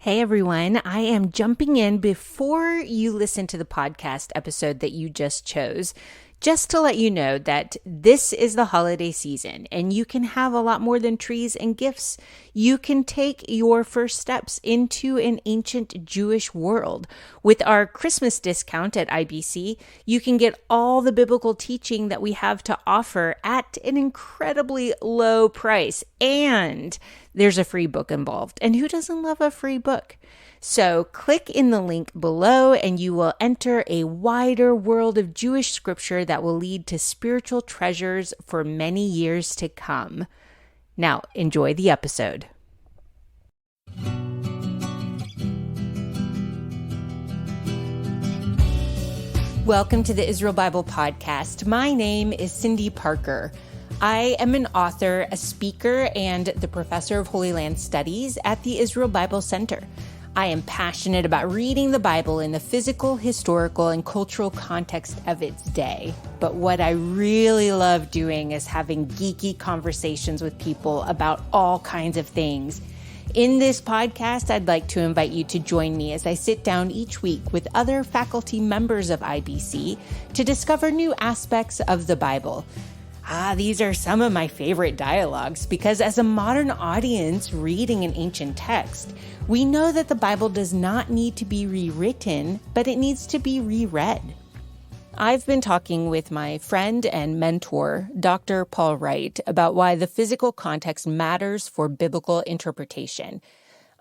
Hey everyone, I am jumping in before you listen to the podcast episode that you just chose, just to let you know that this is the holiday season and you can have a lot more than trees and gifts. You can take your first steps into an ancient Jewish world. With our Christmas discount at IBC, you can get all the biblical teaching that we have to offer at an incredibly low price, and there's a free book involved. And who doesn't love a free book? So click in the link below and you will enter a wider world of Jewish scripture that will lead to spiritual treasures for many years to come. Now, enjoy the episode. Welcome to the Israel Bible Podcast. My name is Cindy Parker. I am an author, a speaker, and the professor of Holy Land Studies at the Israel Bible Center. I am passionate about reading the Bible in the physical, historical, and cultural context of its day. But what I really love doing is having geeky conversations with people about all kinds of things. In this podcast, I'd like to invite you to join me as I sit down each week with other faculty members of IBC to discover new aspects of the Bible. These are some of my favorite dialogues because as a modern audience reading an ancient text, we know that the Bible does not need to be rewritten, but it needs to be reread. I've been talking with my friend and mentor, Dr. Paul Wright, about why the physical context matters for biblical interpretation.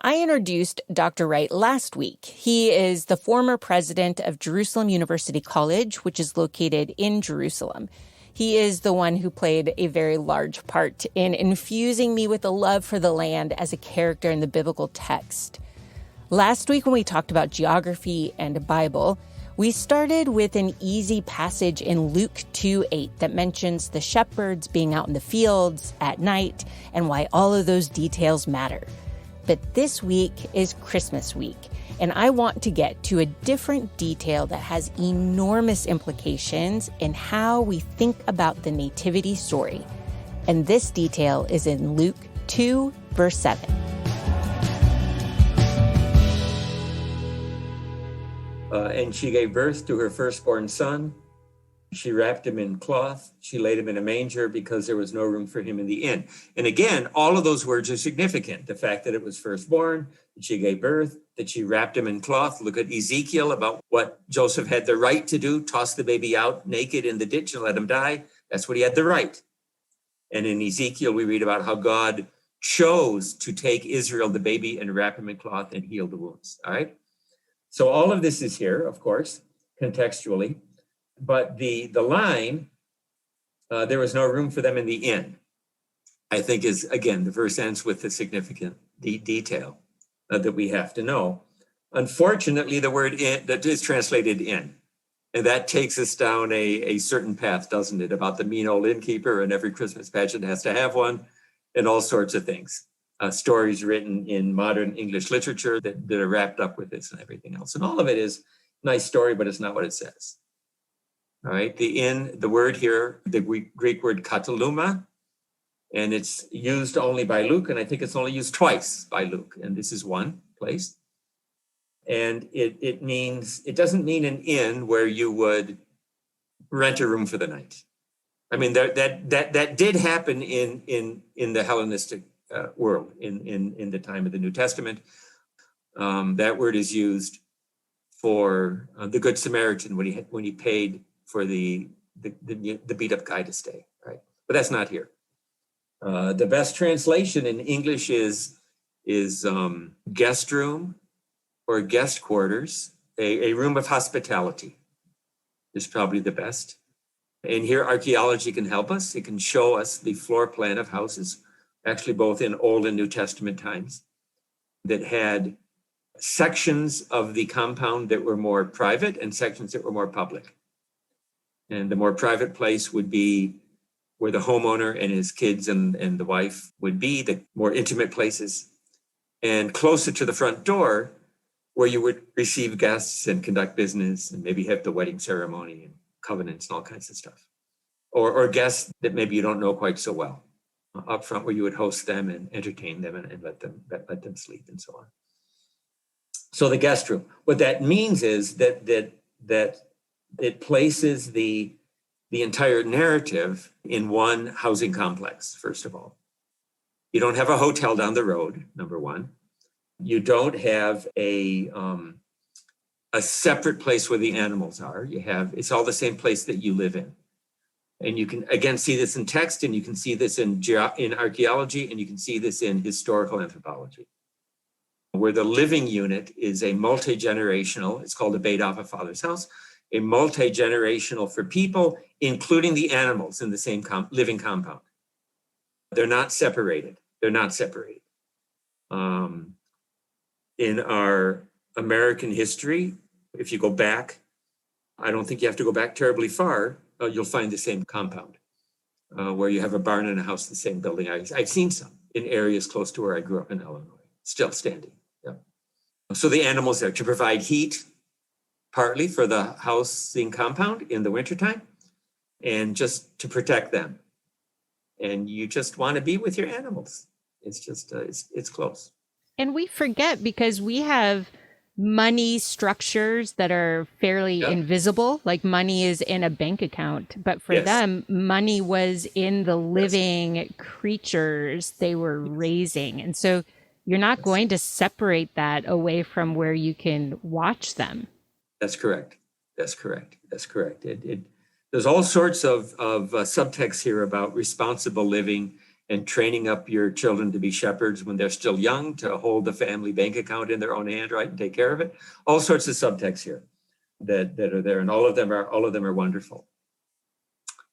I introduced Dr. Wright last week. He is the former president of Jerusalem University College, which is located in Jerusalem. He is the one who played a very large part in infusing me with a love for the land as a character in the biblical text. Last week when we talked about geography and Bible, we started with an easy passage in Luke 2:8 that mentions the shepherds being out in the fields at night and why all of those details matter. But this week is Christmas week, and I want to get to a different detail that has enormous implications in how we think about the nativity story. And this detail is in Luke 2, verse 7. And she gave birth to her firstborn son. She wrapped him in cloth. She laid him in a manger because there was no room for him in the inn. And again, all of those words are significant. The fact that it was firstborn, that she gave birth, that she wrapped him in cloth. Look at Ezekiel about what Joseph had the right to do, toss the baby out naked in the ditch and let him die. That's what he had the right. And in Ezekiel, we read about how God chose to take Israel, the baby, and wrap him in cloth and heal the wounds. All right. So all of this is here, of course, contextually. But the line, there was no room for them in the inn, I think is, again, the verse ends with the significant detail that we have to know. Unfortunately, the word in, that is translated in, and that takes us down a certain path, doesn't it? About the mean old innkeeper, and every Christmas pageant has to have one, and all sorts of things. Stories written in modern English literature that are wrapped up with this and everything else. And all of it is a nice story, but it's not what it says. All right, the word here, the Greek word kataluma, and it's used only by Luke, and I think it's only used twice by Luke, and this is one place. And it means, it doesn't mean an inn where you would rent a room for the night. I mean, that did happen in the Hellenistic world in the time of the New Testament. That word is used for the Good Samaritan when he paid for the beat up guy to stay, right? But that's not here. The best translation in English is guest room or guest quarters. A room of hospitality is probably the best. And here archaeology can help us. It can show us the floor plan of houses, actually both in Old and New Testament times, that had sections of the compound that were more private and sections that were more public. And the more private place would be where the homeowner and his kids and the wife would be, the more intimate places. And closer to the front door, where you would receive guests and conduct business and maybe have the wedding ceremony and covenants and all kinds of stuff. Or guests that maybe you don't know quite so well. Up front, where you would host them and entertain them and let them sleep and so on. So the guest room. What that means is that it places the entire narrative in one housing complex, first of all. You don't have a hotel down the road, number one. You don't have a separate place where the animals are. It's all the same place that you live in. And you can, again, see this in text, and you can see this in archaeology, and you can see this in historical anthropology, where the living unit is a multi-generational, it's called a Beit Av, a father's house, a multi-generational for people, including the animals in the same living compound. They're not separated. They're not separated. In our American history, if you go back, I don't think you have to go back terribly far, you'll find the same compound where you have a barn and a house in the same building. I've seen some in areas close to where I grew up in Illinois, still standing. Yeah. So the animals there to provide heat, partly for the housing compound in the wintertime, and just to protect them. And you just want to be with your animals. It's just, it's close. And we forget because we have money structures that are fairly invisible, like money is in a bank account. But for them, money was in the living creatures they were raising. And so you're not going to separate that away from where you can watch them. That's correct. That's correct. That's correct. There's all sorts of subtext here about responsible living and training up your children to be shepherds when they're still young, to hold the family bank account in their own hand, right, and take care of it. All sorts of subtexts here that are there, and all of them are wonderful.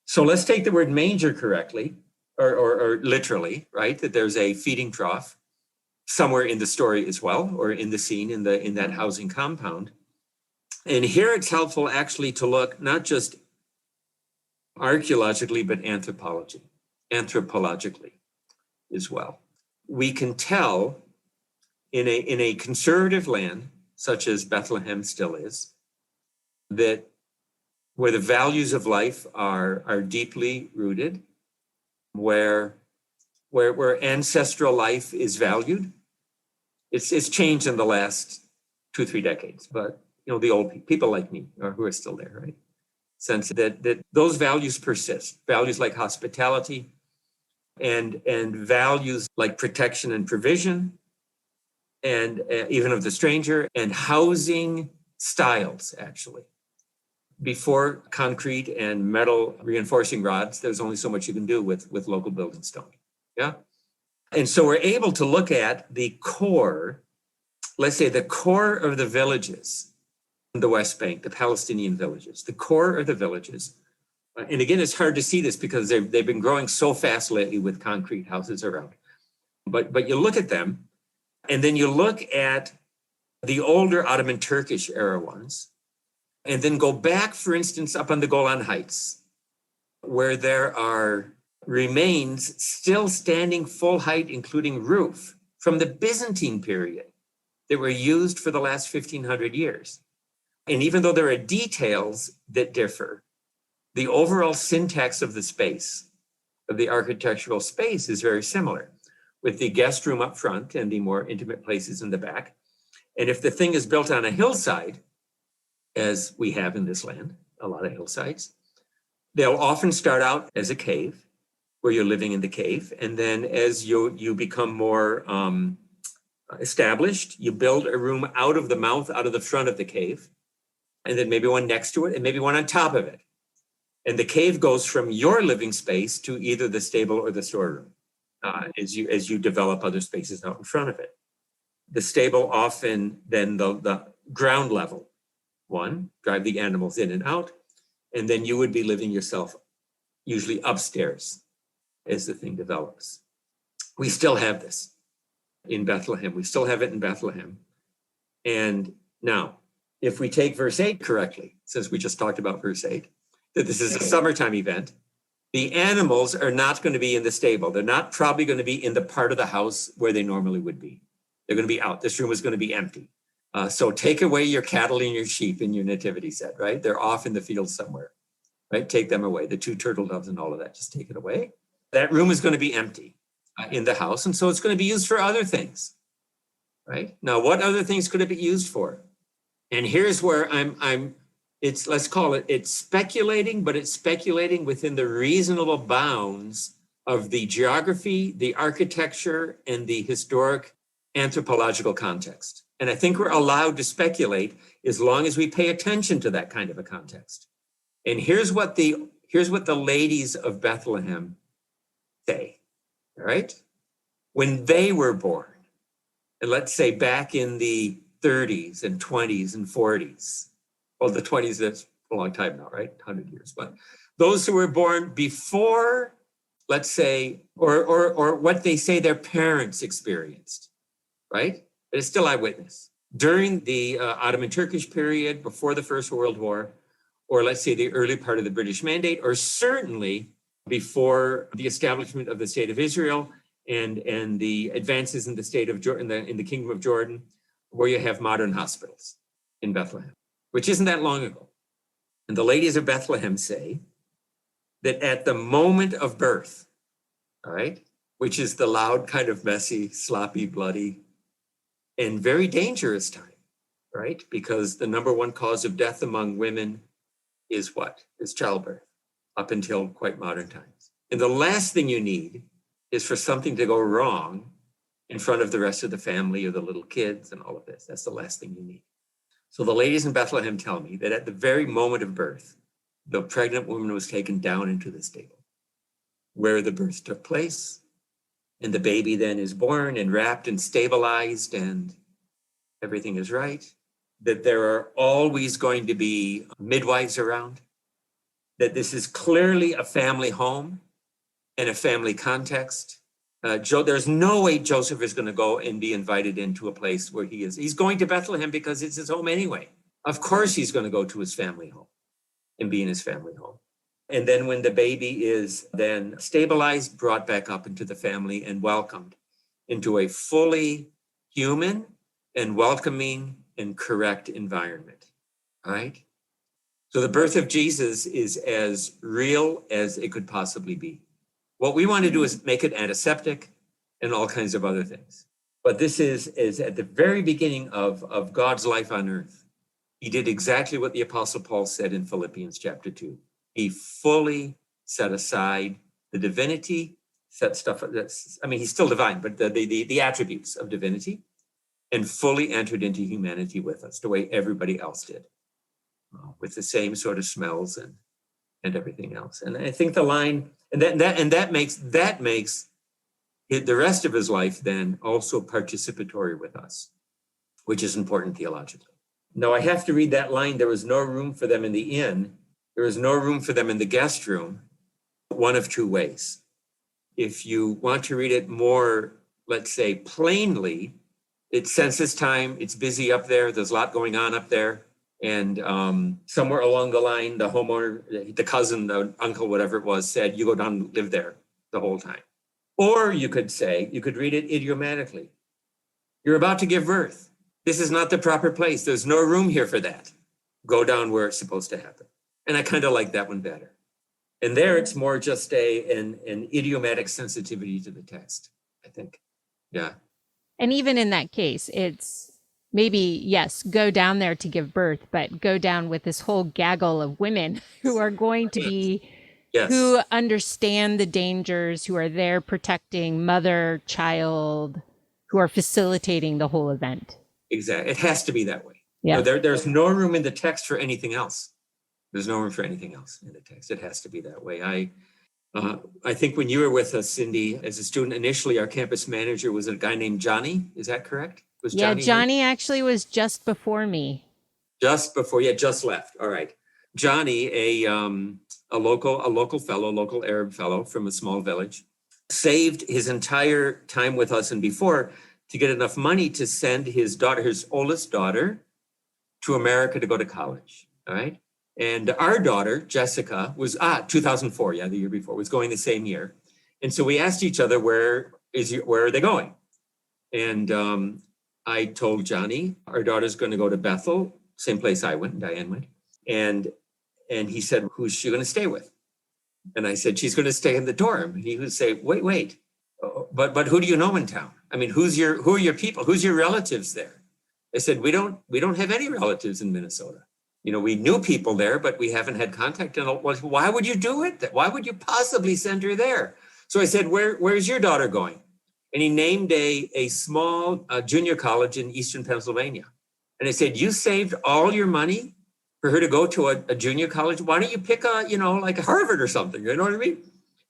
So let's take the word manger correctly, or literally, right? That there's a feeding trough somewhere in the story as well, or in the scene in that housing compound. And here it's helpful actually to look not just archaeologically, but anthropologically as well. We can tell in a conservative land, such as Bethlehem still is, that where the values of life are deeply rooted, where ancestral life is valued. It's changed in the last 2-3 decades, but the old people like me who are still there, right? Sense that those values persist. Values like hospitality and values like protection and provision, and even of the stranger, and housing styles, actually. Before concrete and metal reinforcing rods, there's only so much you can do with local building stone. Yeah. And so we're able to look at the core, let's say the core of the villages in the West Bank, the Palestinian villages, the core of the villages. And again, it's hard to see this because they've been growing so fast lately with concrete houses around. But you look at them, and then you look at the older Ottoman Turkish era ones, and then go back, for instance, up on the Golan Heights, where there are remains still standing full height, including roof, from the Byzantine period that were used for the last 1,500 years. And even though there are details that differ, the overall syntax of the space, of the architectural space, is very similar, with the guest room up front and the more intimate places in the back. And if the thing is built on a hillside, as we have in this land, a lot of hillsides, they'll often start out as a cave, where you're living in the cave. And then as you become more established, you build a room out of the front of the cave, and then maybe one next to it, and maybe one on top of it. And the cave goes from your living space to either the stable or the storeroom as you develop other spaces out in front of it. The stable often then the ground level one, drive the animals in and out, and then you would be living yourself usually upstairs as the thing develops. We still have this in Bethlehem. We still have it in Bethlehem. And now, if we take verse 8 correctly, since we just talked about verse 8, that this is a summertime event, the animals are not going to be in the stable. They're not probably going to be in the part of the house where they normally would be. They're going to be out. This room is going to be empty. So take away your cattle and your sheep in your nativity set, right? They're off in the field somewhere, right? Take them away. The 2 turtle doves and all of that, just take it away. That room is going to be empty in the house. And so it's going to be used for other things. right? Now, what other things could it be used for? And here's where let's call it's speculating, but it's speculating within the reasonable bounds of the geography, the architecture, and the historic anthropological context. And I think we're allowed to speculate as long as we pay attention to that kind of a context. And here's what the ladies of Bethlehem say, all right? When they were born, and let's say back in the 30s and 20s and 40s, well, the 20s, that's a long time now, right? 100 years, but those who were born before, let's say, or what they say their parents experienced, right? But it's still eyewitness. During the Ottoman Turkish period, before the First World War, or let's say the early part of the British Mandate, or certainly before the establishment of the State of Israel and the advances in the state of Jordan, in the Kingdom of Jordan, where you have modern hospitals in Bethlehem, which isn't that long ago. And the ladies of Bethlehem say that at the moment of birth, all right, which is the loud, kind of messy, sloppy, bloody, and very dangerous time, right? Because the number one cause of death among women is what? Is childbirth, up until quite modern times. And the last thing you need is for something to go wrong in front of the rest of the family or the little kids and all of this. That's the last thing you need. So the ladies in Bethlehem tell me that at the very moment of birth, the pregnant woman was taken down into the stable where the birth took place. And the baby then is born and wrapped and stabilized and everything is right. That there are always going to be midwives around. That this is clearly a family home and a family context. There's no way Joseph is going to go and be invited into a place where he is. He's going to Bethlehem because it's his home anyway. Of course, he's going to go to his family home and be in his family home. And then when the baby is then stabilized, brought back up into the family and welcomed into a fully human and welcoming and correct environment, right? So the birth of Jesus is as real as it could possibly be. What we want to do is make it antiseptic and all kinds of other things. But this is at the very beginning of God's life on earth. He did exactly what the Apostle Paul said in Philippians chapter 2. He fully set aside the divinity, set stuff that's, I mean, he's still divine, but the attributes of divinity, and fully entered into humanity with us the way everybody else did, with the same sort of smells and everything else. And I think the line, and that makes the rest of his life then also participatory with us, which is important theologically. Now I have to read that line, there was no room for them in the inn. There was no room for them in the guest room, one of two ways. If you want to read it more, let's say, plainly, it's census time, it's busy up there, there's a lot going on up there, and somewhere along the line, the homeowner, the cousin, the uncle, whatever it was, said, you go down and live there the whole time. Or you could read it idiomatically. You're about to give birth. This is not the proper place. There's no room here for that. Go down where it's supposed to happen. And I kind of like that one better. And there it's more just an idiomatic sensitivity to the text, I think. Yeah. And even in that case, it's maybe, yes, go down there to give birth, but go down with this whole gaggle of women who are going to be, yes, who understand the dangers, who are there protecting mother, child, who are facilitating the whole event. Exactly. It has to be that way. Yeah. No, there's no room in the text for anything else. There's no room for anything else in the text. It has to be that way. I think when you were with us, Cindy, as a student, initially our campus manager was a guy named Johnny. Is that correct? Was Johnny actually was just before me. Just before, just left. All right. Johnny, a local fellow, local Arab fellow from a small village, saved his entire time with us and before to get enough money to send his oldest daughter, to America to go to college. All right. And our daughter, Jessica, was 2004, the year before, was going the same year. And so we asked each other, where are they going? And I told Johnny, our daughter's going to go to Bethel, same place I went, Diane went. And he said, who's she going to stay with? And I said, she's going to stay in the dorm. And he would say, wait, but who do you know in town? I mean, who are your people? Who's your relatives there? They said, we don't have any relatives in Minnesota. We knew people there, but we haven't had contact. And why would you do it? Why would you possibly send her there? So I said, where's your daughter going? And he named a small junior college in Eastern Pennsylvania. And I said, you saved all your money for her to go to a junior college? Why don't you pick like a Harvard or something? You know what I mean?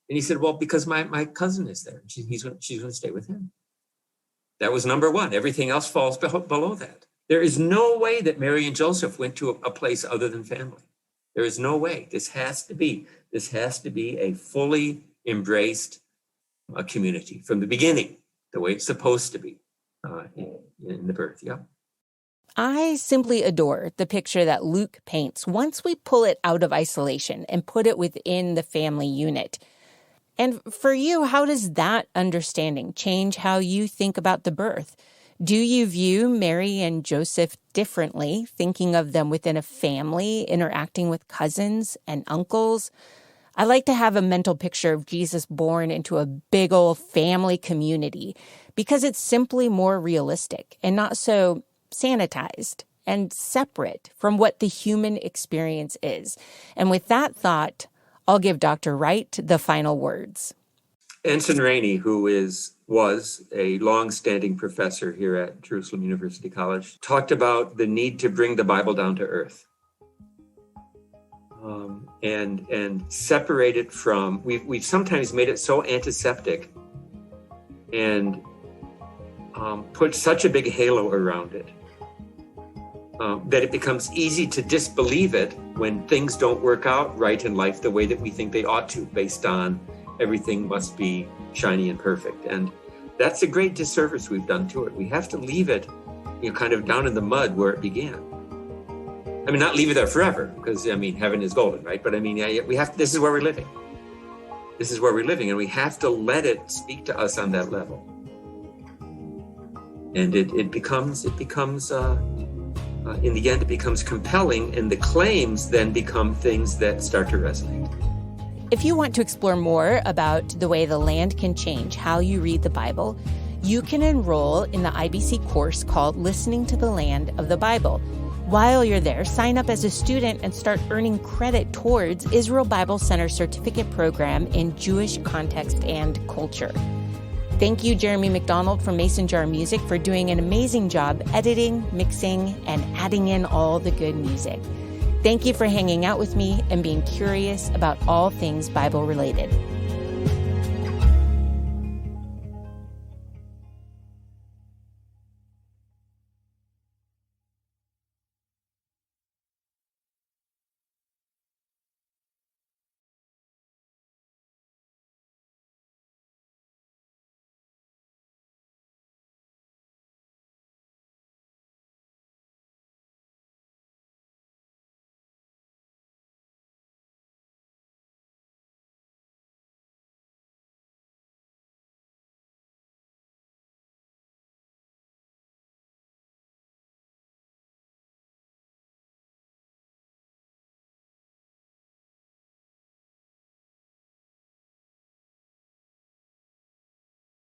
And he said, well, because my cousin is there. She's going to stay with him. That was number one. Everything else falls below that. There is no way that Mary and Joseph went to a place other than family. There is no way. This has to be a fully embraced community from the beginning, the way it's supposed to be in the birth. Yeah. I simply adore the picture that Luke paints once we pull it out of isolation and put it within the family unit. And for you, how does that understanding change how you think about the birth? Do you view Mary and Joseph differently, thinking of them within a family, interacting with cousins and uncles? I like to have a mental picture of Jesus born into a big old family community because it's simply more realistic and not so sanitized and separate from what the human experience is. And with that thought, I'll give Dr. Wright the final words. Ensign Rainey, who was a long-standing professor here at Jerusalem University College, talked about the need to bring the Bible down to earth and separate it from. We've sometimes made it so antiseptic and put such a big halo around it that it becomes easy to disbelieve it when things don't work out right in life the way that we think they ought to, based on everything must be shiny and perfect. And that's a great disservice we've done to it. We have to leave it, kind of down in the mud where it began. I mean, not leave it there forever, because, heaven is golden, right? But we have, this is where we're living. This is where we're living, and we have to let it speak to us on that level. And it becomes in the end, it becomes compelling, and the claims then become things that start to resonate. If you want to explore more about the way the land can change how you read the Bible, you can enroll in the IBC course called Listening to the Land of the Bible. While you're there, sign up as a student and start earning credit towards Israel Bible Center Certificate Program in Jewish Context and Culture. Thank you, Jeremy McDonald from Mason Jar Music, for doing an amazing job editing, mixing, and adding in all the good music. Thank you for hanging out with me and being curious about all things Bible related.